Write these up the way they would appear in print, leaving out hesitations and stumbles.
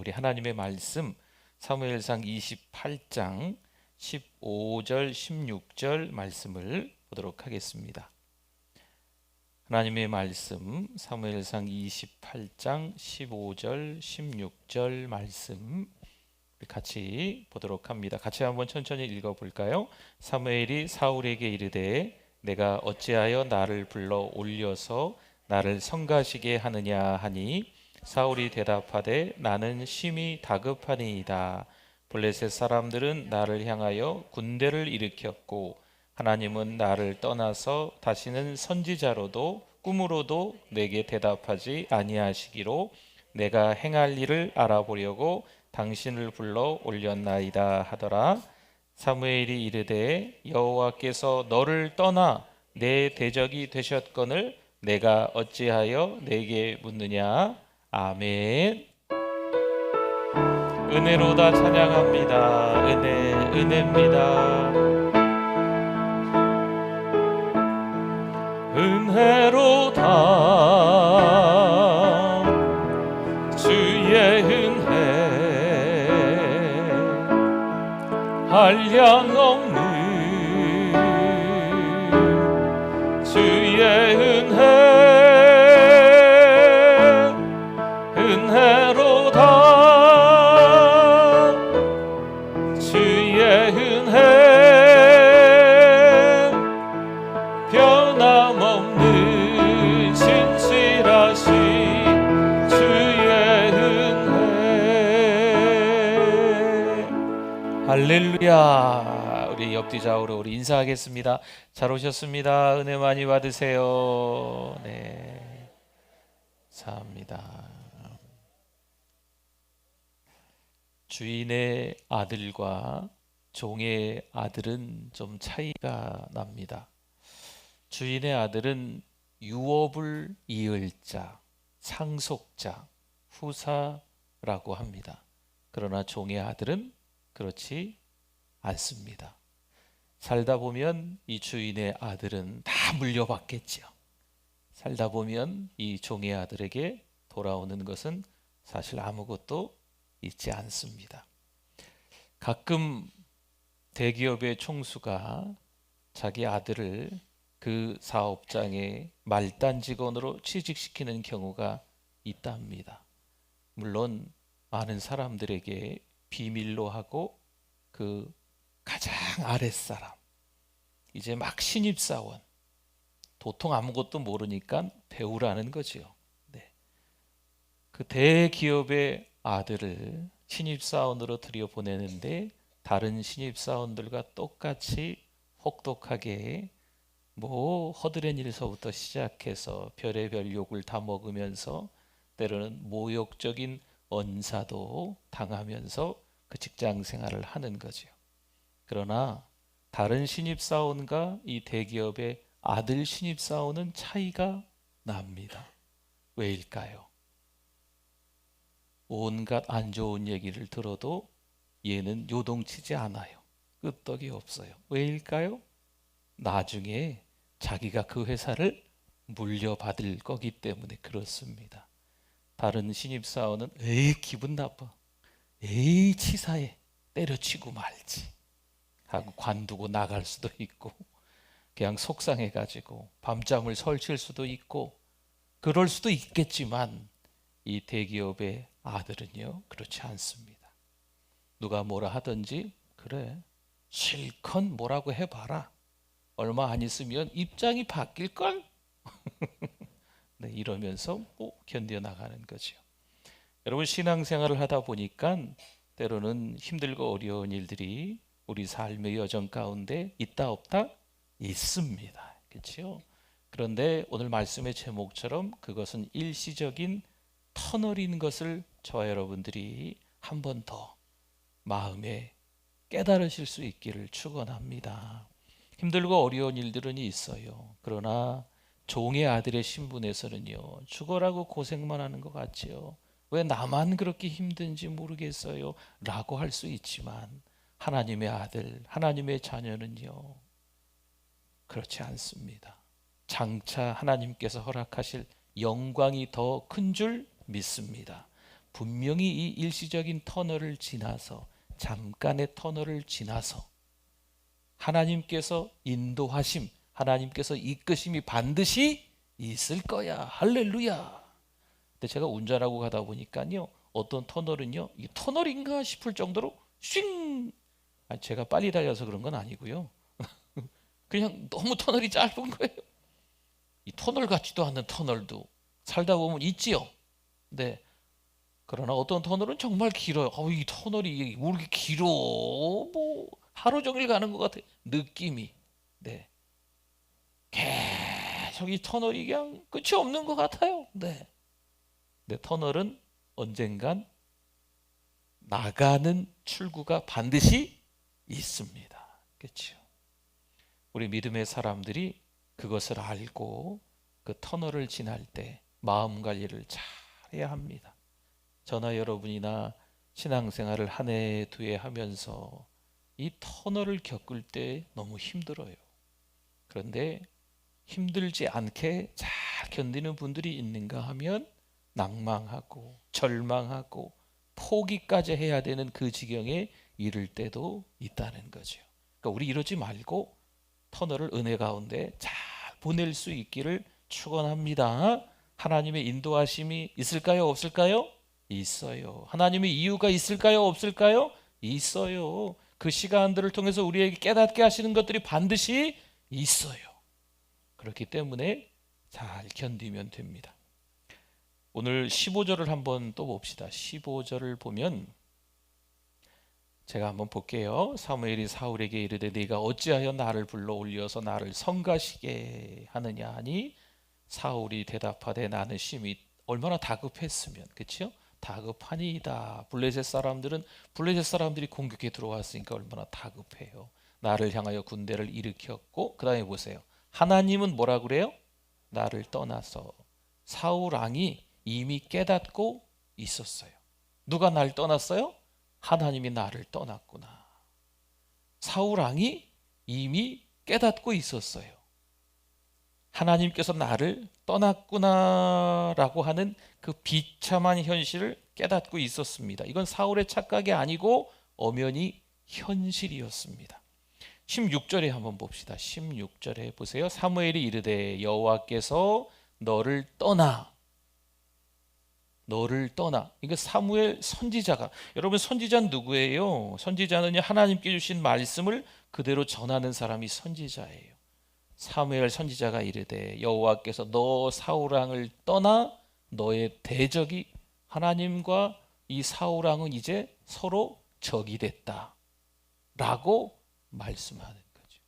우리 하나님의 말씀 사무엘상 28장 15절 16절 말씀을 보도록 하겠습니다. 하나님의 말씀 사무엘상 28장 15절 16절 말씀 같이 보도록 합니다. 같이 한번 천천히 읽어볼까요? 사무엘이 사울에게 이르되 내가 어찌하여 나를 불러 올려서 나를 성가시게 하느냐 하니 사울이 대답하되 나는 심히 다급하니이다. 블레셋 사람들은 나를 향하여 군대를 일으켰고 하나님은 나를 떠나서 다시는 선지자로도 꿈으로도 내게 대답하지 아니하시기로 내가 행할 일을 알아보려고 당신을 불러 올렸나이다 하더라. 사무엘이 이르되 여호와께서 너를 떠나 내 대적이 되셨거늘 내가 어찌하여 내게 묻느냐. 아멘. 은혜로다 찬양합니다. 은혜입니다. 은혜로다 주의 은혜 한량없는 주의 은혜 은혜로다 주의 은혜 변함없는 신실하신 주의 은혜. 할렐루야. 우리 옆뒤 좌우로 우리 인사하겠습니다. 잘 오셨습니다. 은혜 많이 받으세요. 네, 감사합니다. 주인의 아들과 종의 아들은 좀 차이가 납니다. 주인의 아들은 유업을 이을 자, 상속자, 후사라고 합니다. 그러나 종의 아들은 그렇지 않습니다. 살다 보면 이 주인의 아들은 다 물려받겠죠. 살다 보면 이 종의 아들에게 돌아오는 것은 사실 아무것도 있지 않습니다. 가끔 대기업의 총수가 자기 아들을 그 사업장의 말단 직원으로 취직시키는 경우가 있답니다. 물론 많은 사람들에게 비밀로 하고 그 가장 아랫사람, 이제 막 신입사원, 도통 아무것도 모르니까 배우라는 거죠. 네. 그 대기업의 아들을 신입사원으로 들여보내는데 다른 신입사원들과 똑같이 혹독하게 허드렛 일서부터 시작해서 별의별 욕을 다 먹으면서 때로는 모욕적인 언사도 당하면서 그 직장 생활을 하는 거죠. 그러나 다른 신입사원과 이 대기업의 아들 신입사원은 차이가 납니다. 왜일까요? 온갖 안 좋은 얘기를 들어도 얘는 요동치지 않아요. 끄떡이 없어요. 왜일까요? 나중에 자기가 그 회사를 물려받을 거기 때문에 그렇습니다. 다른 신입사원은 에이 기분 나빠, 에이 치사해, 때려치고 말지 하고 관두고 나갈 수도 있고 그냥 속상해가지고 밤잠을 설칠 수도 있고 그럴 수도 있겠지만 이 대기업의 아들은요 그렇지 않습니다. 누가 뭐라 하든지 그래 실컷 뭐라고 해봐라. 얼마 안 있으면 입장이 바뀔걸? 네, 이러면서 견뎌나가는 거죠. 여러분 신앙생활을 하다 보니까 때로는 힘들고 어려운 일들이 우리 삶의 여정 가운데 있다 없다? 있습니다. 그렇죠? 그런데 오늘 말씀의 제목처럼 그것은 일시적인 터널인 것을 저와 여러분들이 한 번 더 마음에 깨달으실 수 있기를 축원합니다. 힘들고 어려운 일들은 있어요. 그러나 종의 아들의 신분에서는요 죽어라고 고생만 하는 것 같지요. 왜 나만 그렇게 힘든지 모르겠어요 라고 할 수 있지만 하나님의 아들, 하나님의 자녀는요 그렇지 않습니다. 장차 하나님께서 허락하실 영광이 더 큰 줄 믿습니다. 분명히 이 일시적인 터널을 지나서, 잠깐의 터널을 지나서 하나님께서 인도하심, 하나님께서 이끄심이 반드시 있을 거야. 할렐루야. 근데 제가 운전하고 가다 보니까요, 어떤 터널은요, 이 터널인가 싶을 정도로 쉥! 제가 빨리 달려서 그런 건 아니고요. 그냥 너무 터널이 짧은 거예요. 이 터널 같지도 않는 터널도 살다 보면 있지요. 네. 그러나 어떤 터널은 정말 길어요. 이 터널이 왜 이렇게 길어? 뭐 하루 종일 가는 것 같아. 느낌이. 네. 계속 이 터널이 그냥 끝이 없는 것 같아요. 네. 근데 터널은 언젠간 나가는 출구가 반드시 있습니다. 그렇죠? 우리 믿음의 사람들이 그것을 알고 그 터널을 지날 때 마음 관리를 잘 해야 합니다. 저나 여러분이나 신앙생활을 한 해, 두 해 하면서 이 터널을 겪을 때 너무 힘들어요. 그런데 힘들지 않게 잘 견디는 분들이 있는가 하면 낭망하고 절망하고 포기까지 해야 되는 그 지경에 이를 때도 있다는 거죠. 그러니까 우리 이러지 말고 터널을 은혜 가운데 잘 보낼 수 있기를 축원합니다. 하나님의 인도하심이 있을까요? 없을까요? 있어요. 하나님의 이유가 있을까요? 없을까요? 있어요. 그 시간들을 통해서 우리에게 깨닫게 하시는 것들이 반드시 있어요. 그렇기 때문에 잘 견디면 됩니다. 오늘 15절을 한번 또 봅시다. 15절을 보면 제가 한번 볼게요. 사무엘이 사울에게 이르되 네가 어찌하여 나를 불러 올려서 나를 성가시게 하느냐 하니 사울이 대답하되 나는 심히 얼마나 다급했으면, 그렇죠? 다급하니이다. 블레셋 사람들이 공격에 들어왔으니까 얼마나 다급해요. 나를 향하여 군대를 일으켰고, 그 다음에 보세요. 하나님은 뭐라 그래요? 나를 떠나서. 사울 왕이 이미 깨닫고 있었어요. 누가 날 떠났어요? 하나님이 나를 떠났구나. 사울 왕이 이미 깨닫고 있었어요. 하나님께서 나를 떠났구나라고 하는 그 비참한 현실을 깨닫고 있었습니다. 이건 사울의 착각이 아니고 엄연히 현실이었습니다. 16절에 한번 봅시다. 16절에 보세요. 사무엘이 이르되 여호와께서 너를 떠나. 이거 사무엘 선지자가, 여러분 선지자는 누구예요? 선지자는 하나님께 주신 말씀을 그대로 전하는 사람이 선지자예요. 사무엘 선지자가 이르되 여호와께서 너 사울 왕을 떠나 너의 대적이, 하나님과 이 사울 왕은 이제 서로 적이 됐다 라고 말씀하는 거죠.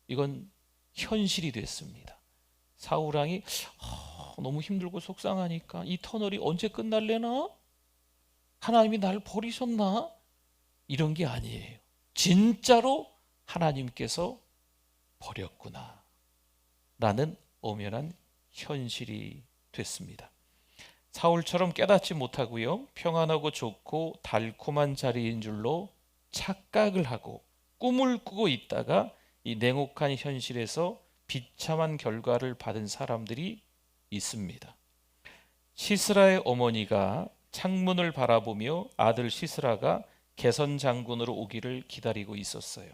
이건 현실이 됐습니다. 사울 왕이 너무 힘들고 속상하니까 이 터널이 언제 끝날래나? 하나님이 날 버리셨나? 이런 게 아니에요. 진짜로 하나님께서 버렸구나 라는 엄연한 현실이 됐습니다. 사울처럼 깨닫지 못하고요, 평안하고 좋고 달콤한 자리인 줄로 착각을 하고 꿈을 꾸고 있다가 이 냉혹한 현실에서 비참한 결과를 받은 사람들이 있습니다. 시스라의 어머니가 창문을 바라보며 아들 시스라가 개선 장군으로 오기를 기다리고 있었어요.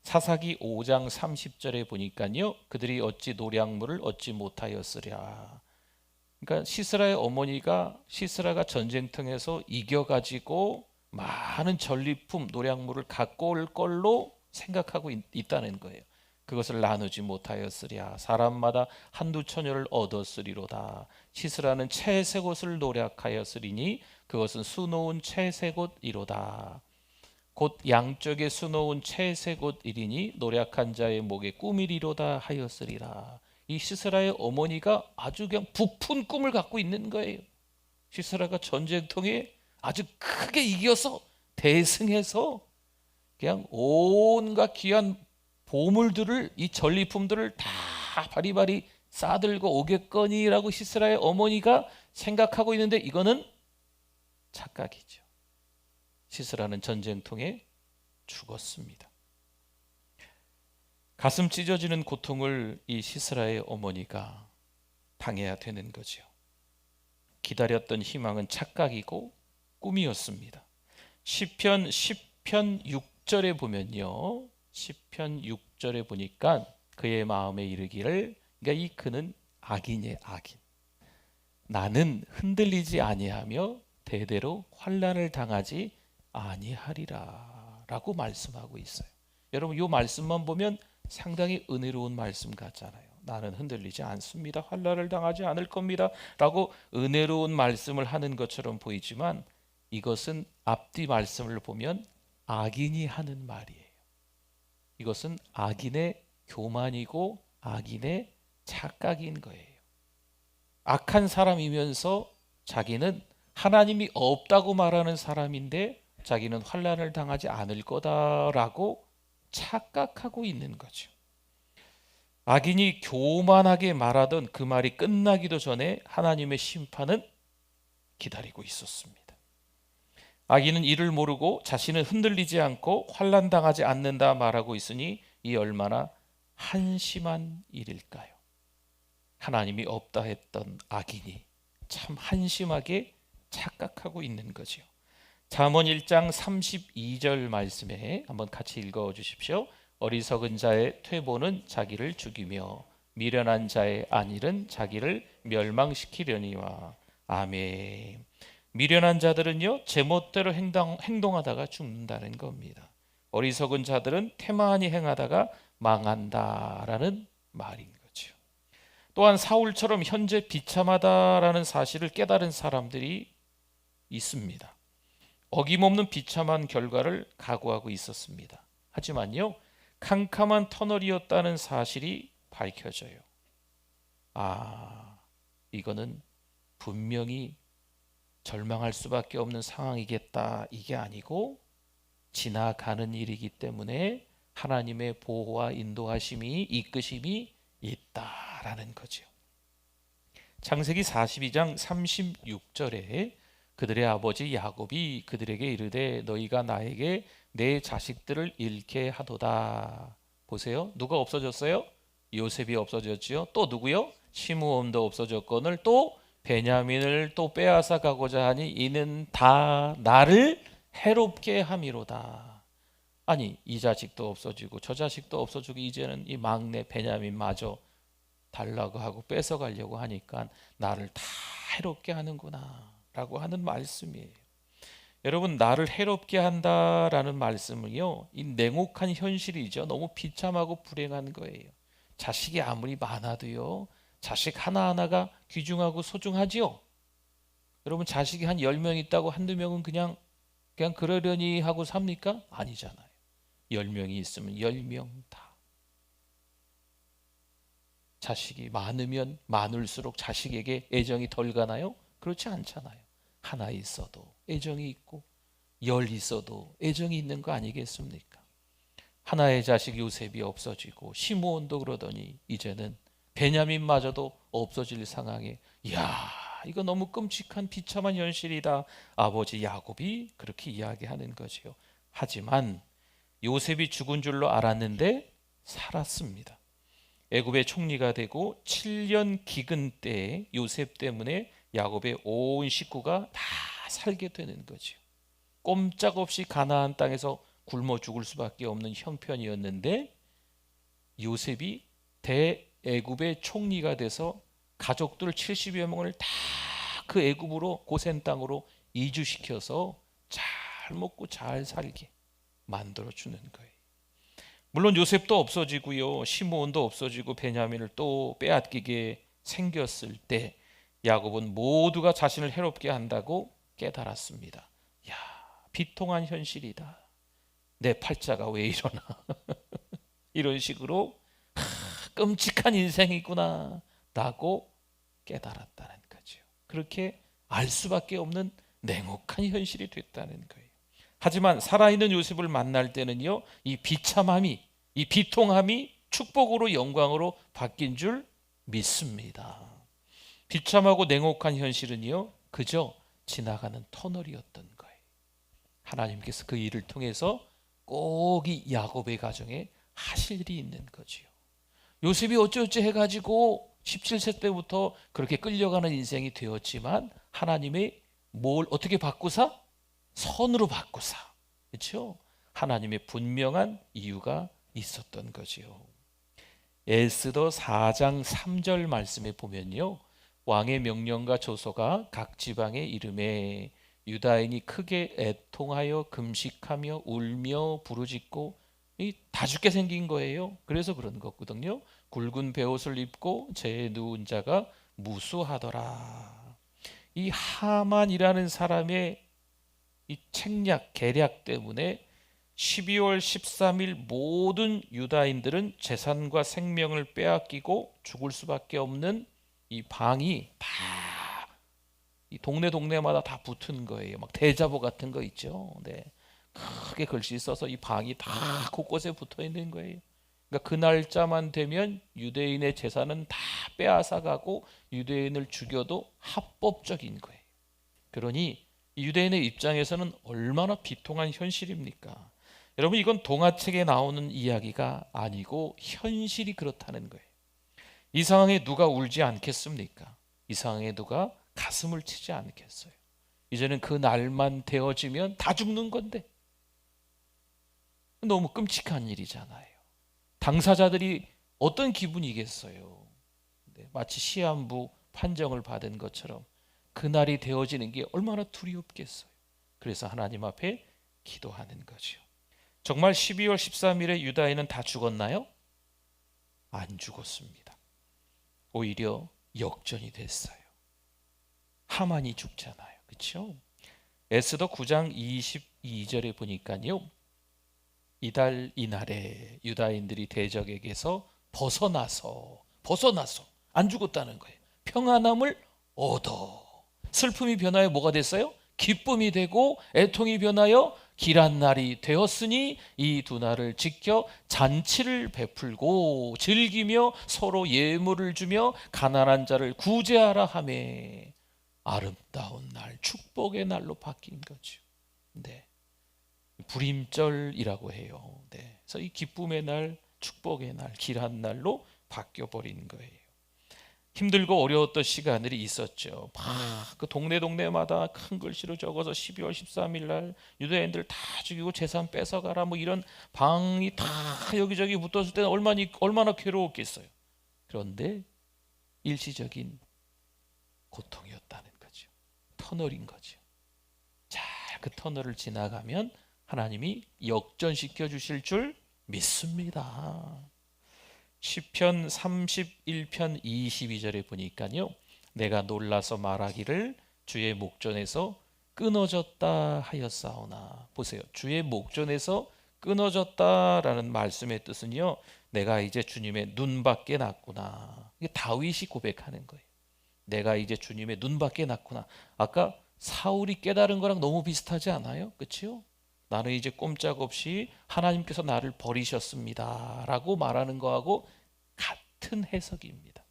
사사기 5장 30절에 보니까요, 그들이 어찌 노량물을 얻지 못하였으랴. 그러니까 시스라의 어머니가 시스라가 전쟁터에서 이겨가지고 많은 전리품 노량물을 갖고 올 걸로 생각하고 있다는 거예요. 그것을 나누지 못하였으랴. 사람마다 한두 처녀를 얻었으리로다. 시스라는 채색 옷을 노력하였으리니 그것은 수놓은 채색 옷이로다. 곧 양쪽에 수놓은 채색 옷이리니 노력한 자의 목에 꿈이리로다 하였으리라. 이 시스라의 어머니가 아주 그냥 부푼 꿈을 갖고 있는 거예요. 시스라가 전쟁통에 아주 크게 이겨서 대승해서 그냥 온갖 귀한 보물들을, 이 전리품들을 다 바리바리 싸들고 오겠거니라고 시스라의 어머니가 생각하고 있는데 이거는 착각이죠. 시스라는 전쟁통에 죽었습니다. 가슴 찢어지는 고통을 이 시스라의 어머니가 당해야 되는 거죠. 기다렸던 희망은 착각이고 꿈이었습니다. 시편 10편 6절에 보면요, 시편 6절에 보니까 그의 마음에 이르기를, 그러니까 이 그는 악인이에요. 악인. 나는 흔들리지 아니하며 대대로 환난을 당하지 아니하리라 라고 말씀하고 있어요. 여러분, 이 말씀만 보면 상당히 은혜로운 말씀 같잖아요. 나는 흔들리지 않습니다. 환난을 당하지 않을 겁니다 라고 은혜로운 말씀을 하는 것처럼 보이지만, 이것은 앞뒤 말씀을 보면 악인이 하는 말이에요. 이것은 악인의 교만이고 악인의 착각인 거예요. 악한 사람이면서 자기는 하나님이 없다고 말하는 사람인데 자기는 환난을 당하지 않을 거다라고 착각하고 있는 거죠. 악인이 교만하게 말하던 그 말이 끝나기도 전에 하나님의 심판은 기다리고 있었습니다. 악인은 이를 모르고 자신은 흔들리지 않고 환난 당하지 않는다 말하고 있으니 이 얼마나 한심한 일일까요? 하나님이 없다 했던 악인이 참 한심하게 착각하고 있는 거죠. 잠언 1장 32절 말씀에 한번 같이 읽어 주십시오. 어리석은 자의 퇴보는 자기를 죽이며 미련한 자의 안일은 자기를 멸망시키려니와. 아멘. 미련한 자들은요, 제멋대로 행동하다가 죽는다는 겁니다. 어리석은 자들은 태만히 행하다가 망한다라는 말인 거죠. 또한 사울처럼 현재 비참하다라는 사실을 깨달은 사람들이 있습니다. 어김없는 비참한 결과를 각오하고 있었습니다. 하지만요, 캄캄한 터널이었다는 사실이 밝혀져요. 이거는 분명히 절망할 수밖에 없는 상황이겠다, 이게 아니고 지나가는 일이기 때문에 하나님의 보호와 인도하심이, 이끄심이 있다라는 거죠. 창세기 42장 36절에 그들의 아버지 야곱이 그들에게 이르되 너희가 나에게 내 자식들을 잃게 하도다. 보세요. 누가 없어졌어요? 요셉이 없어졌지요. 또 누구요? 시므온도 없어졌거늘 또 베냐민을 또 빼앗아 가고자 하니 이는 다 나를 해롭게 함이로다. 아니, 이 자식도 없어지고 저 자식도 없어지고 이제는 이 막내 베냐민마저 달라고 하고 뺏어가려고 하니까 나를 다 해롭게 하는구나 라고 하는 말씀이에요. 여러분, 나를 해롭게 한다라는 말씀은요, 이 냉혹한 현실이죠. 너무 비참하고 불행한 거예요. 자식이 아무리 많아도요, 자식 하나하나가 귀중하고 소중하지요. 여러분, 자식이 한 10명 있다고 한두 명은 그냥 그러려니 하고 삽니까? 아니잖아요. 10명이 있으면 10명 다. 자식이 많으면 많을수록 자식에게 애정이 덜 가나요? 그렇지 않잖아요. 하나 있어도 애정이 있고 10 있어도 애정이 있는 거 아니겠습니까? 하나의 자식 요셉이 없어지고 시므온도 그러더니 이제는 베냐민마저도 없어질 상황에, 이야, 이거 너무 끔찍한 비참한 현실이다. 아버지 야곱이 그렇게 이야기하는 거지요. 하지만 요셉이 죽은 줄로 알았는데 살았습니다. 애굽의 총리가 되고 7년 기근 때에 요셉 때문에 야곱의 온 식구가 다 살게 되는 거죠. 꼼짝없이 가나안 땅에서 굶어 죽을 수밖에 없는 형편이었는데 요셉이 대애굽의 총리가 돼서 가족들 70여 명을 다 그 애굽으로, 고센 땅으로 이주시켜서 잘 먹고 잘 살게 만들어 주는 거예요. 물론 요셉도 없어지고요, 시므온도 없어지고 베냐민을 또 빼앗기게 생겼을 때 야곱은 모두가 자신을 해롭게 한다고 깨달았습니다. 야, 비통한 현실이다. 내 팔자가 왜 이러나. 이런 식으로 끔찍한 인생이구나 라고 깨달았다는 거죠. 그렇게 알 수밖에 없는 냉혹한 현실이 됐다는 거예요. 하지만 살아있는 요셉을 만날 때는요, 이 비참함이, 이 비통함이 축복으로, 영광으로 바뀐 줄 믿습니다. 비참하고 냉혹한 현실은요, 그저 지나가는 터널이었던 거예요. 하나님께서 그 일을 통해서 꼭 이 야곱의 가정에 하실 일이 있는 거지요. 요셉이 어쩌어쩌 해가지고 17세 때부터 그렇게 끌려가는 인생이 되었지만 하나님의 뭘 어떻게 바꾸사? 선으로 바꾸사. 그렇죠? 하나님의 분명한 이유가 있었던 거지요. 에스더 4장 3절 말씀에 보면요, 왕의 명령과 조서가 각 지방에 이름에 유다인이 크게 애통하여 금식하며 울며 부르짖고, 다 죽게 생긴 거예요. 그래서 그런 거거든요. 굵은 베옷을 입고 재에 누운 자가 무수하더라. 이 하만이라는 사람의 이 책략 계략 때문에 12월 13일 모든 유다인들은 재산과 생명을 빼앗기고 죽을 수밖에 없는 이 방이 다 이 동네마다 다 붙은 거예요. 막 대자보 같은 거 있죠. 네. 크게 글씨 써서 이 방이 다 곳곳에 붙어 있는 거예요. 그러니까 그 날짜만 되면 유대인의 재산은 다 빼앗아 가고 유대인을 죽여도 합법적인 거예요. 그러니 유대인의 입장에서는 얼마나 비통한 현실입니까? 여러분, 이건 동화책에 나오는 이야기가 아니고 현실이 그렇다는 거예요. 이 상황에 누가 울지 않겠습니까? 이 상황에 누가 가슴을 치지 않겠어요? 이제는 그 날만 되어지면 다 죽는 건데 너무 끔찍한 일이잖아요. 당사자들이 어떤 기분이겠어요? 마치 시한부 판정을 받은 것처럼 그날이 되어지는 게 얼마나 두렵겠어요. 그래서 하나님 앞에 기도하는 거죠. 정말 12월 13일에 유다인은 다 죽었나요? 안 죽었습니다. 오히려 역전이 됐어요. 하만이 죽잖아요. 그렇죠? 에스더 9장 22절에 보니까요, 이달 이날에 유다인들이 대적에게서 벗어나서 안 죽었다는 거예요. 평안함을 얻어. 슬픔이 변하여 뭐가 됐어요? 기쁨이 되고 애통이 변하여 길한 날이 되었으니 이 두 날을 지켜 잔치를 베풀고 즐기며 서로 예물을 주며 가난한 자를 구제하라 하매 아름다운 날, 축복의 날로 바뀐 거죠. 네. 불임절이라고 해요. 네. 그래서 이 기쁨의 날, 축복의 날, 길한 날로 바뀌어 버린 거예요. 힘들고 어려웠던 시간들이 있었죠. 그 동네마다 큰 글씨로 적어서 12월 13일 날 유대인들 다 죽이고 재산 뺏어가라, 뭐 이런 방이 다 여기저기 붙었을 때는 얼마나 괴로웠겠어요. 그런데 일시적인 고통이었다는 거죠. 터널인 거죠. 자, 그 터널을 지나가면 하나님이 역전시켜 주실 줄 믿습니다. 시편 31편 22절에 보니까요, 내가 놀라서 말하기를 주의 목전에서 끊어졌다 하였사오나. 보세요. 주의 목전에서 끊어졌다라는 말씀의 뜻은요, 내가 이제 주님의 눈밖에 났구나. 이게 다윗이 고백하는 거예요. 내가 이제 주님의 눈밖에 났구나. 아까 사울이 깨달은 거랑 너무 비슷하지 않아요? 그렇죠? 나는 이제 꼼짝없이 하나님께서 나를 버리셨습니다 라고 말하는 거하고 같은 해석입니다.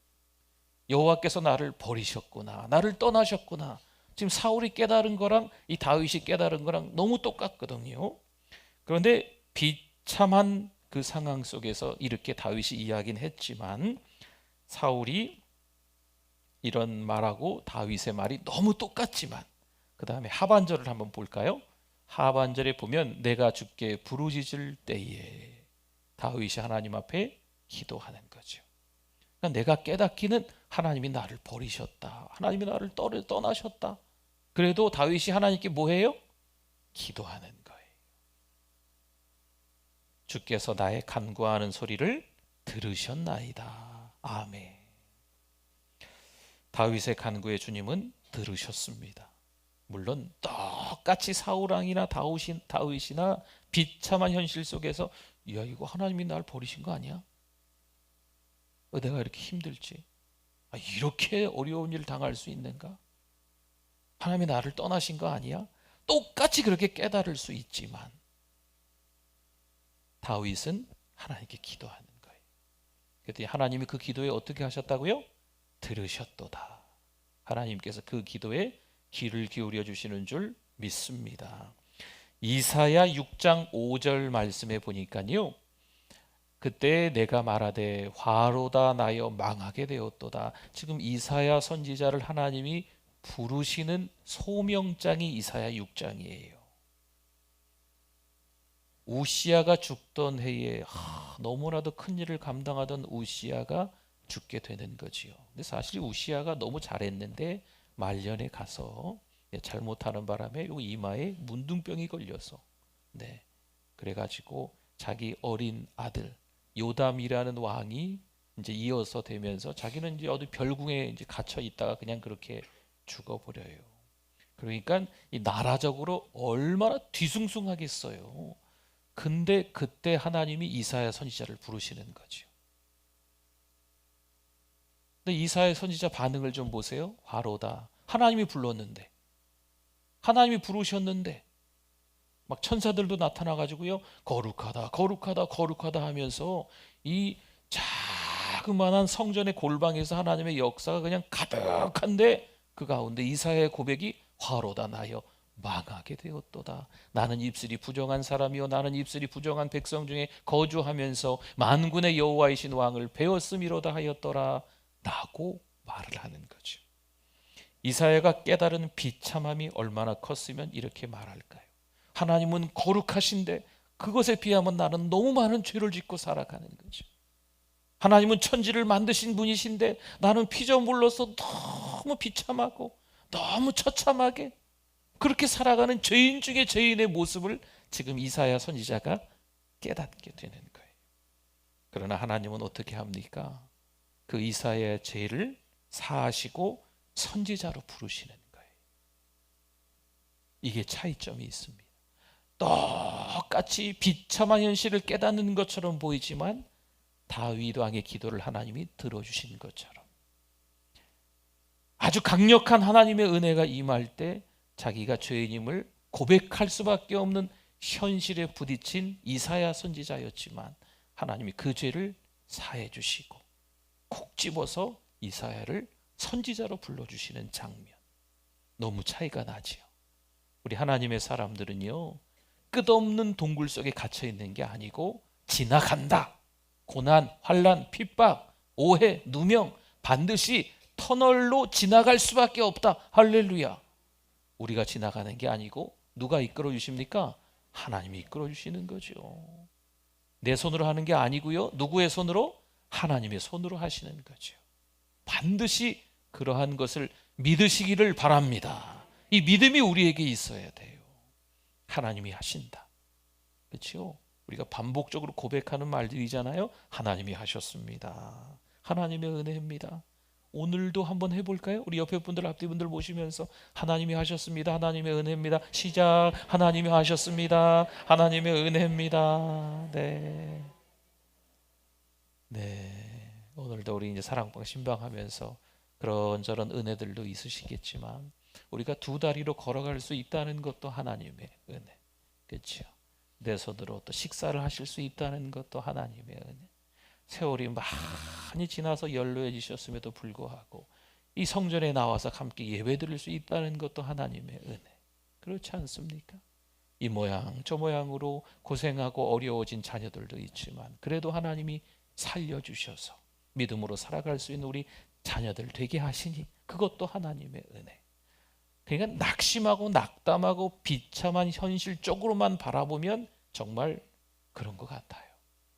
여호와께서 나를 버리셨구나, 나를 떠나셨구나. 지금 사울이 깨달은 거랑 이 다윗이 깨달은 거랑 너무 똑같거든요. 그런데 비참한 그 상황 속에서 이렇게 다윗이 이야기는 했지만 사울이 이런 말하고 다윗의 말이 너무 똑같지만 그 다음에 하반절을 한번 볼까요? 하반절에 보면 내가 주께 부르짖을 때에 다윗이 하나님 앞에 기도하는 거죠. 그러니까 내가 깨닫기는 하나님이 나를 버리셨다, 하나님이 나를 떠나셨다. 그래도 다윗이 하나님께 뭐해요? 기도하는 거예요. 주께서 나의 간구하는 소리를 들으셨나이다. 아멘. 다윗의 간구에 주님은 들으셨습니다. 물론 똑같이 사울왕이나 다윗이나 비참한 현실 속에서 야, 이거 하나님이 날 버리신 거 아니야? 내가 이렇게 힘들지? 이렇게 어려운 일 당할 수 있는가? 하나님이 나를 떠나신 거 아니야? 똑같이 그렇게 깨달을 수 있지만 다윗은 하나님께 기도하는 거예요. 그랬더니 하나님이 그 기도에 어떻게 하셨다고요? 들으셨도다. 하나님께서 그 기도에 귀를 기울여 주시는 줄 믿습니다. 이사야 6장 5절 말씀에 보니까요, 그때 내가 말하되 화로다 나여 망하게 되었도다. 지금 이사야 선지자를 하나님이 부르시는 소명장이 이사야 6장이에요. 우시야가 죽던 해에 너무나도 큰 일을 감당하던 우시야가 죽게 되는 거지요. 근데 사실 우시야가 너무 잘했는데 말년에 가서 잘못하는 바람에 요 이마에 문둥병이 걸려서 그래가지고 자기 어린 아들 요담이라는 왕이 이제 이어서 되면서 자기는 이제 어디 별궁에 이제 갇혀 있다가 그냥 그렇게 죽어버려요. 그러니까 이 나라적으로 얼마나 뒤숭숭하겠어요. 근데 그때 하나님이 이사야 선지자를 부르시는 거죠. 근데 이사야 선지자 반응을 좀 보세요. 화로다. 하나님이 불렀는데, 하나님이 부르셨는데 막 천사들도 나타나 가지고요, 거룩하다 거룩하다 거룩하다 하면서 이 자그마한 성전의 골방에서 하나님의 역사가 그냥 가득한데 그 가운데 이사야의 고백이 화로다 나여 망하게 되었도다. 나는 입술이 부정한 사람이요 나는 입술이 부정한 백성 중에 거주하면서 만군의 여호와이신 왕을 배웠음이로다 하였더라 라고 말을 하는 거죠. 이사야가 깨달은 비참함이 얼마나 컸으면 이렇게 말할까요? 하나님은 거룩하신데 그것에 비하면 나는 너무 많은 죄를 짓고 살아가는 거죠. 하나님은 천지를 만드신 분이신데 나는 피조물로서 너무 비참하고 너무 처참하게 그렇게 살아가는 죄인 중에 죄인의 모습을 지금 이사야 선지자가 깨닫게 되는 거예요. 그러나 하나님은 어떻게 합니까? 그 이사야의 죄를 사하시고 선지자로 부르시는 거예요. 이게 차이점이 있습니다. 똑같이 비참한 현실을 깨닫는 것처럼 보이지만 다윗 왕의 기도를 하나님이 들어주신 것처럼 아주 강력한 하나님의 은혜가 임할 때 자기가 죄인임을 고백할 수밖에 없는 현실에 부딪힌 이사야 선지자였지만 하나님이 그 죄를 사해 주시고 콕 집어서 이사야를 선지자로 불러주시는 장면, 너무 차이가 나지요. 우리 하나님의 사람들은요, 끝없는 동굴 속에 갇혀 있는 게 아니고 지나간다. 고난, 환난, 핍박, 오해, 누명 반드시 터널로 지나갈 수밖에 없다. 할렐루야. 우리가 지나가는 게 아니고 누가 이끌어 주십니까? 하나님이 이끌어 주시는 거죠. 내 손으로 하는 게 아니고요. 누구의 손으로? 하나님의 손으로 하시는 거죠. 반드시 그러한 것을 믿으시기를 바랍니다. 이 믿음이 우리에게 있어야 돼요. 하나님이 하신다. 그렇죠? 우리가 반복적으로 고백하는 말들이잖아요. 하나님이 하셨습니다. 하나님의 은혜입니다. 오늘도 한번 해볼까요? 우리 옆에 분들 앞뒤 분들 보시면서 하나님이 하셨습니다. 하나님의 은혜입니다. 시작. 하나님이 하셨습니다. 하나님의 은혜입니다. 네. 오늘도 우리 이제 사랑방 신방하면서 그런저런 은혜들도 있으시겠지만 우리가 두 다리로 걸어갈 수 있다는 것도 하나님의 은혜. 그렇죠? 내 손으로 또 식사를 하실 수 있다는 것도 하나님의 은혜. 세월이 많이 지나서 연로해지셨음에도 불구하고 이 성전에 나와서 함께 예배드릴 수 있다는 것도 하나님의 은혜. 그렇지 않습니까? 이 모양 저 모양으로 고생하고 어려워진 자녀들도 있지만 그래도 하나님이 살려주셔서 믿음으로 살아갈 수 있는 우리 자녀들 되게 하시니 그것도 하나님의 은혜. 그러니까 낙심하고 낙담하고 비참한 현실 쪽으로만 바라보면 정말 그런 것 같아요.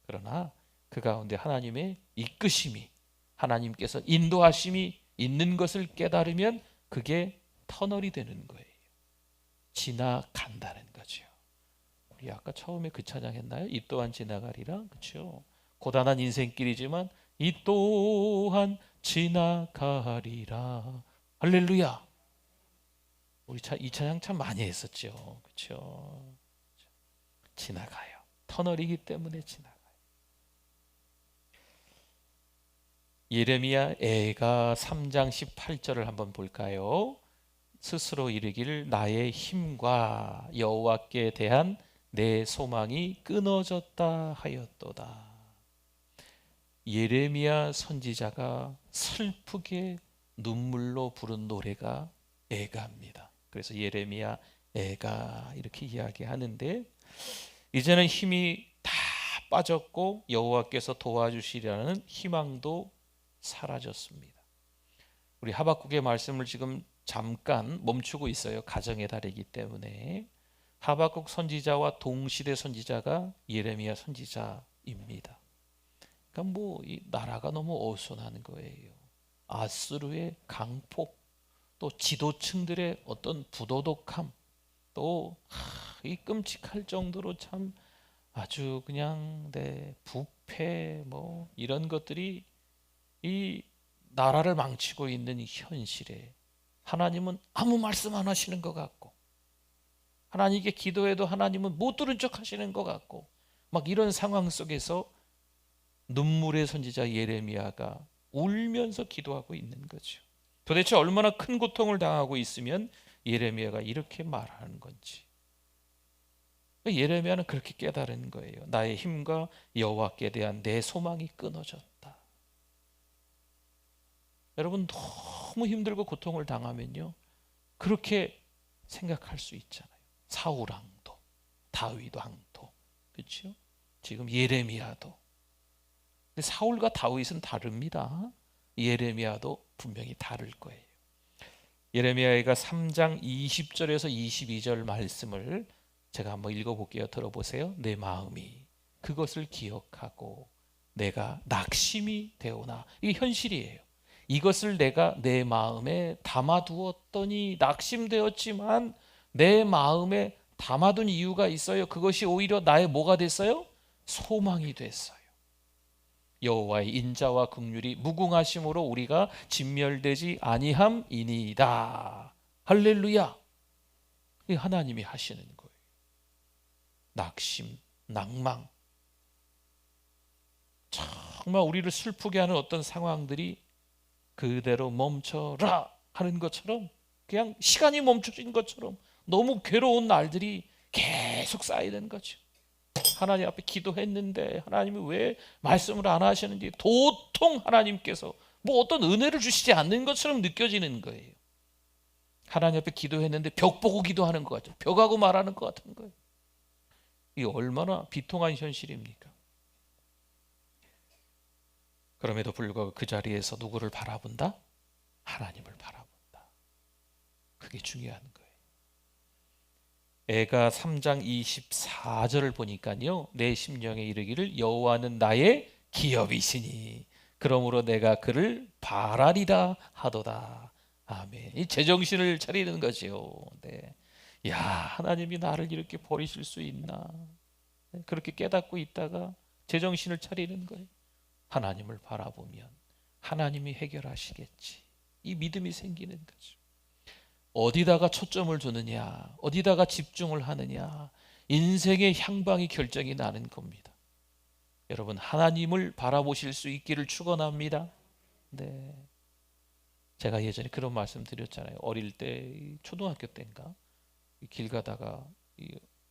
그러나 그 가운데 하나님의 이끄심이, 하나님께서 인도하심이 있는 것을 깨달으면 그게 터널이 되는 거예요. 지나간다는 거죠. 우리 아까 처음에 그 찬양 했나요? 이 또한 지나가리라. 그렇죠? 고단한 인생길이지만 이 또한 지나가리라. 할렐루야. 우리 이 찬양 참 많이 했었죠. 그렇죠? 지나가요. 터널이기 때문에 지나가요. 예레미야 애가 3장 18절을 한번 볼까요? 스스로 이르기를 나의 힘과 여호와께 대한 내 소망이 끊어졌다 하였도다. 예레미야 선지자가 슬프게 눈물로 부른 노래가 애가입니다. 그래서 예레미야 애가 이렇게 이야기하는데 이제는 힘이 다 빠졌고 여호와께서 도와주시리라는 희망도 사라졌습니다. 우리 하박국의 말씀을 지금 잠깐 멈추고 있어요. 가정의 달이기 때문에. 하박국 선지자와 동시대 선지자가 예레미야 선지자입니다. 그러니까 이 나라가 너무 어수선한 거예요. 아수르의 강폭, 또 지도층들의 어떤 부도덕함, 또 이 끔찍할 정도로 참 아주 그냥 부패 이런 것들이 이 나라를 망치고 있는 이 현실에 하나님은 아무 말씀 안 하시는 것 같고, 하나님께 기도해도 하나님은 못 들은 척 하시는 것 같고, 막 이런 상황 속에서 눈물의 선지자 예레미야가 울면서 기도하고 있는 거죠. 도대체 얼마나 큰 고통을 당하고 있으면 예레미야가 이렇게 말하는 건지. 예레미야는 그렇게 깨달은 거예요. 나의 힘과 여호와께 대한 내 소망이 끊어졌다. 여러분, 너무 힘들고 고통을 당하면요, 그렇게 생각할 수 있잖아요. 사울 왕도, 다윗 왕도, 그렇죠? 지금 예레미야도. 근데 사울과 다윗은 다릅니다. 예레미야도 분명히 다를 거예요. 예레미야가 3장 20절에서 22절 말씀을 제가 한번 읽어볼게요. 들어보세요. 내 마음이 그것을 기억하고 내가 낙심이 되오나, 이게 현실이에요. 이것을 내가 내 마음에 담아두었더니 낙심되었지만 내 마음에 담아둔 이유가 있어요. 그것이 오히려 나의 뭐가 됐어요? 소망이 됐어요. 여호와의 인자와 긍휼이 무궁하심으로 우리가 진멸되지 아니함이니이다. 할렐루야. 이 하나님이 하시는 거예요. 낙심, 낭망, 정말 우리를 슬프게 하는 어떤 상황들이 그대로 멈춰라 하는 것처럼, 그냥 시간이 멈춰진 것처럼 너무 괴로운 날들이 계속 쌓이는 거죠. 하나님 앞에 기도했는데 하나님이 왜 말씀을 안 하시는지 도통 하나님께서 어떤 은혜를 주시지 않는 것처럼 느껴지는 거예요. 하나님 앞에 기도했는데 벽 보고 기도하는 것 같죠. 벽하고 말하는 것 같은 거예요. 이게 얼마나 비통한 현실입니까? 그럼에도 불구하고 그 자리에서 누구를 바라본다? 하나님을 바라본다. 그게 중요한 거예요. 애가 3장 24절을 보니까요, 내 심령에 이르기를 여호와는 나의 기업이시니 그러므로 내가 그를 바라리라 하도다. 아멘. 이 제정신을 차리는 거죠. 네. 야, 하나님이 나를 이렇게 버리실 수 있나? 그렇게 깨닫고 있다가 제정신을 차리는 거예요. 하나님을 바라보면 하나님이 해결하시겠지. 이 믿음이 생기는 거죠. 어디다가 초점을 두느냐, 어디다가 집중을 하느냐, 인생의 향방이 결정이 나는 겁니다. 여러분, 하나님을 바라보실 수 있기를 축원합니다. 네. 제가 예전에 그런 말씀 드렸잖아요. 어릴 때 초등학교 때인가 길 가다가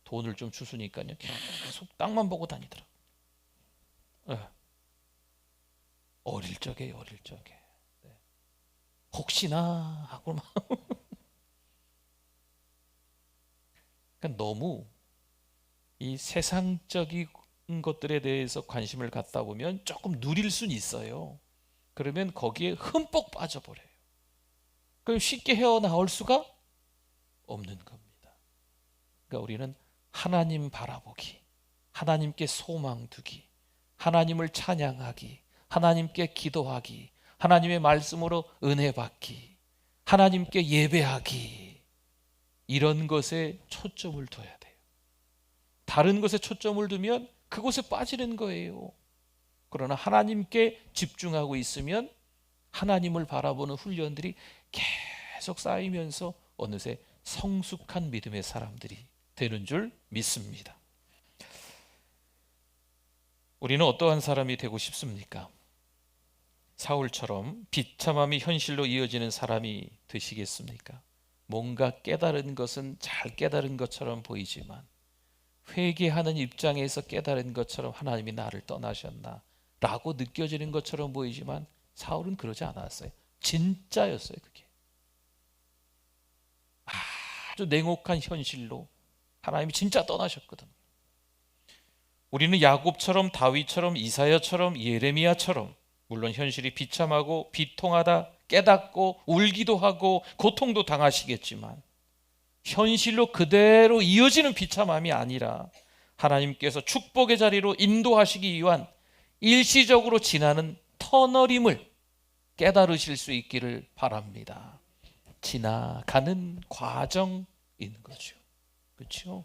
돈을 좀 주스니까요, 계속 땅만 보고 다니더라. 어릴 적에. 네. 혹시나 하고 막. 그러니까 너무 이 세상적인 것들에 대해서 관심을 갖다 보면 조금 누릴 수는 있어요. 그러면 거기에 흠뻑 빠져버려요. 그럼 쉽게 헤어나올 수가 없는 겁니다. 그러니까 우리는 하나님 바라보기, 하나님께 소망 두기, 하나님을 찬양하기, 하나님께 기도하기, 하나님의 말씀으로 은혜 받기, 하나님께 예배하기, 이런 것에 초점을 둬야 돼요. 다른 것에 초점을 두면 그곳에 빠지는 거예요. 그러나 하나님께 집중하고 있으면 하나님을 바라보는 훈련들이 계속 쌓이면서 어느새 성숙한 믿음의 사람들이 되는 줄 믿습니다. 우리는 어떠한 사람이 되고 싶습니까? 사울처럼 비참함이 현실로 이어지는 사람이 되시겠습니까? 뭔가 깨달은 것은 잘 깨달은 것처럼 보이지만 회개하는 입장에서 깨달은 것처럼 하나님이 나를 떠나셨나 라고 느껴지는 것처럼 보이지만 사울은 그러지 않았어요. 진짜였어요. 그게 아주 냉혹한 현실로 하나님이 진짜 떠나셨거든. 우리는 야곱처럼, 다윗처럼, 이사야처럼, 예레미야처럼 물론 현실이 비참하고 비통하다 깨닫고 울기도 하고 고통도 당하시겠지만 현실로 그대로 이어지는 비참함이 아니라 하나님께서 축복의 자리로 인도하시기 위한 일시적으로 지나는 터널임을 깨달으실 수 있기를 바랍니다. 지나가는 과정인 거죠. 그렇죠?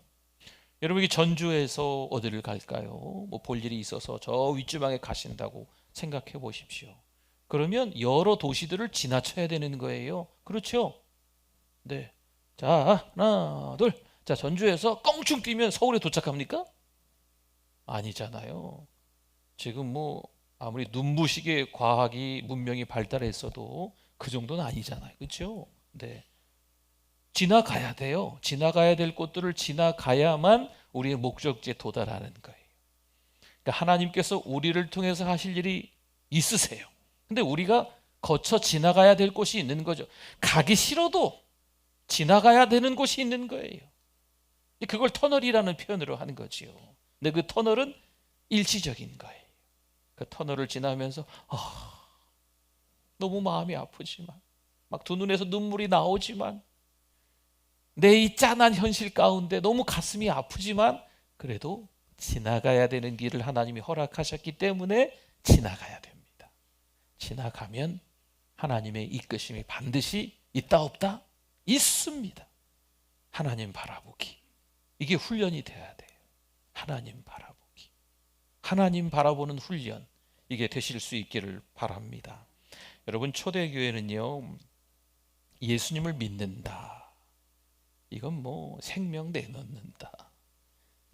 여러분, 이 전주에서 어디를 갈까요? 뭐 볼 일이 있어서 저 윗지방에 가신다고 생각해 보십시오. 그러면 여러 도시들을 지나쳐야 되는 거예요. 그렇죠? 네. 자, 하나, 둘. 자, 전주에서 껑충 뛰면 서울에 도착합니까? 아니잖아요. 지금 뭐 아무리 눈부시게 과학이 문명이 발달했어도 그 정도는 아니잖아요. 그렇죠? 네. 지나가야 돼요. 지나가야 될 곳들을 지나가야만 우리의 목적지에 도달하는 거예요. 그러니까 하나님께서 우리를 통해서 하실 일이 있으세요. 근데 우리가 거쳐 지나가야 될 곳이 있는 거죠. 가기 싫어도 지나가야 되는 곳이 있는 거예요. 그걸 터널이라는 표현으로 하는 거지요. 근데 그 터널은 일시적인 거예요. 그 터널을 지나면서 너무 마음이 아프지만 막 두 눈에서 눈물이 나오지만 내 이 짠한 현실 가운데 너무 가슴이 아프지만 그래도 지나가야 되는 길을 하나님이 허락하셨기 때문에 지나가야 됩니다. 지나가면 하나님의 이끄심이 반드시 있다 없다? 있습니다. 하나님 바라보기. 이게 훈련이 돼야 돼요. 하나님 바라보기. 하나님 바라보는 훈련. 이게 되실 수 있기를 바랍니다. 여러분, 초대교회는요, 예수님을 믿는다. 이건 뭐 생명 내놓는다.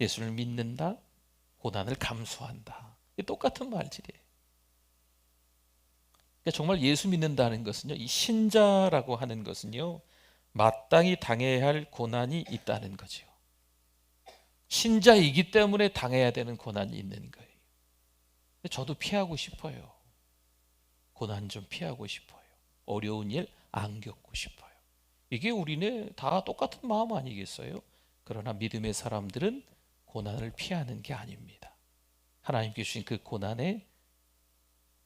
예수를 믿는다. 고난을 감수한다. 이게 똑같은 말들이에요. 그러니까 정말 예수 믿는다는 것은요, 이 신자라고 하는 것은요, 마땅히 당해야 할 고난이 있다는 거죠. 신자이기 때문에 당해야 되는 고난이 있는 거예요. 저도 피하고 싶어요. 고난 좀 피하고 싶어요. 어려운 일 안 겪고 싶어요. 이게 우리네 다 똑같은 마음 아니겠어요? 그러나 믿음의 사람들은 고난을 피하는 게 아닙니다. 하나님께 주신 그 고난에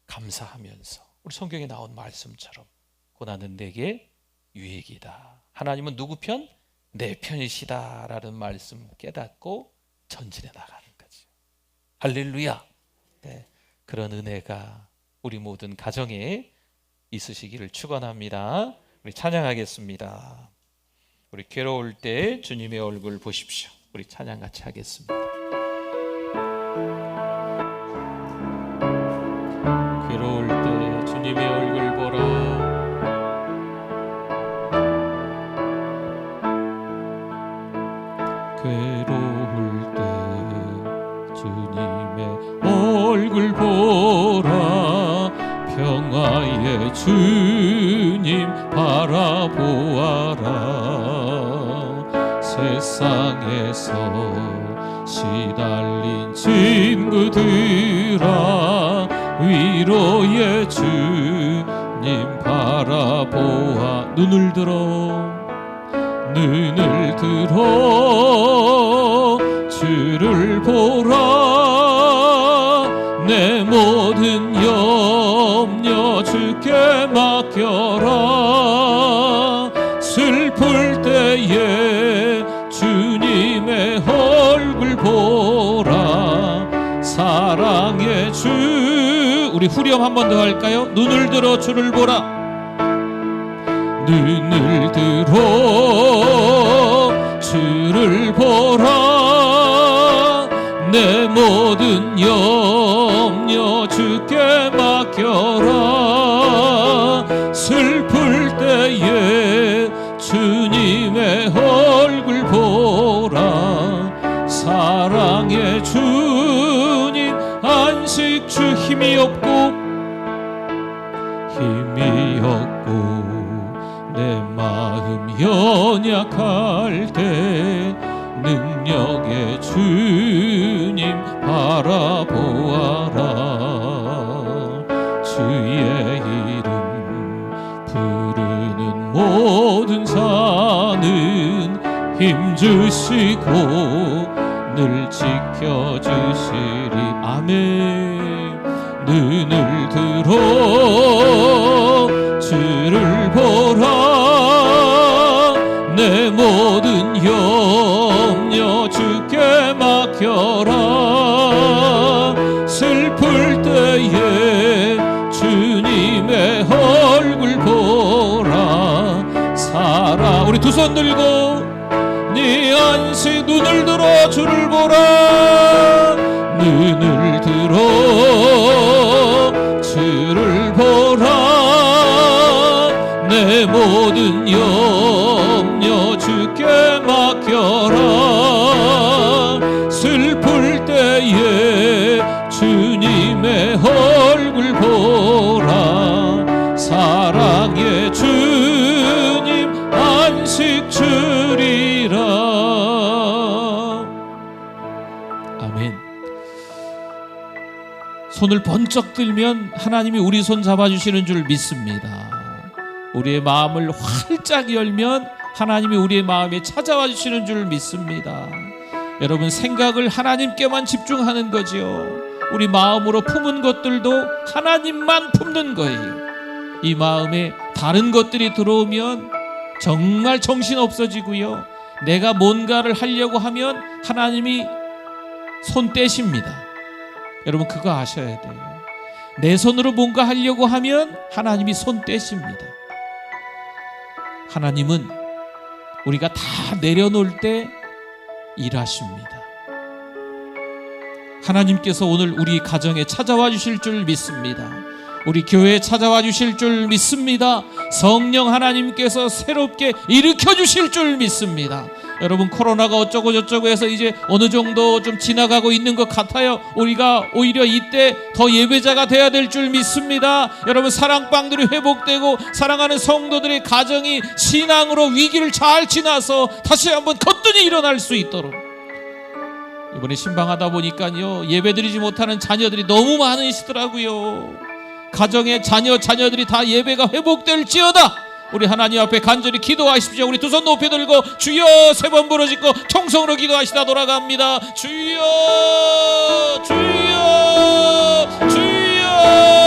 감사하면서 우리 성경에 나온 말씀처럼 고난은 내게 유익이다. 하나님은 누구 편? 내 편이시다 라는 말씀 깨닫고 전진해 나가는 거죠. 할렐루야. 네, 그런 은혜가 우리 모든 가정에 있으시기를 축원합니다. 우리 찬양하겠습니다. 우리 괴로울 때 주님의 얼굴 보십시오. 우리 찬양 같이 하겠습니다. 괴로울 때 주님의 얼굴 보라. 괴로울 때 주님의 얼굴 보라. 평화의 주님 바라보아라. 세상에서 시달린 친구들아, 위로의 주님 바라보아. 눈을 들어 주를 보라. 내 모든 염려 주께 맡겨라. 슬플 때에 주님의 얼굴 보라. 사랑의 주. 우리 후렴 한 번 더 할까요? 눈을 들어 주를 보라. 눈을 들어 주를 보라. 내 모든 염려 주께 맡겨라. 슬플 때에 주님의 얼굴 보라. 사랑의 주님 안식주. 힘이 없고 내 마음 연약할 때 능력의 주님 바라보아라. 주의 이름 부르는 모든 자는 힘주시고 늘 지켜주시리. 아멘. 눈을 들어 주를 보라. 내 모든 염려 주께 맡겨라. 슬플 때에 주님의 얼굴 보라. 살아. 우리 두 손 들고 네 안식 눈을 들어 주를 보라. 눈을 들어 주를 보라. 내 모든 염려 주께 맡겨라. 슬플 때에 주님의 얼굴 보라. 사랑의 주님 안식 주리라. 아멘. 손을 번쩍 들면 하나님이 우리 손 잡아주시는 줄 믿습니다. 우리의 마음을 활짝 열면 하나님이 우리의 마음에 찾아와 주시는 줄 믿습니다. 여러분, 생각을 하나님께만 집중하는 거지요. 우리 마음으로 품은 것들도 하나님만 품는 거예요. 이 마음에 다른 것들이 들어오면 정말 정신 없어지고요. 내가 뭔가를 하려고 하면 하나님이 손 떼십니다. 여러분, 그거 아셔야 돼요. 내 손으로 뭔가 하려고 하면 하나님이 손 떼십니다. 하나님은 우리가 다 내려놓을 때 일하십니다. 하나님께서 오늘 우리 가정에 찾아와 주실 줄 믿습니다. 우리 교회에 찾아와 주실 줄 믿습니다. 성령 하나님께서 새롭게 일으켜 주실 줄 믿습니다. 여러분, 코로나가 어쩌고 저쩌고 해서 이제 어느 정도 좀 지나가고 있는 것 같아요. 우리가 오히려 이때 더 예배자가 돼야 될 줄 믿습니다. 여러분, 사랑방들이 회복되고 사랑하는 성도들의 가정이 신앙으로 위기를 잘 지나서 다시 한번 거뜬히 일어날 수 있도록. 이번에 신방하다 보니까요, 예배드리지 못하는 자녀들이 너무 많으시더라고요. 가정의 자녀들이 다 예배가 회복될지어다. 우리 하나님 앞에 간절히 기도하십시오. 우리 두 손 높이 들고 주여 3번 부르짖고 통성으로 기도하시다 돌아갑니다. 주여 주여 주여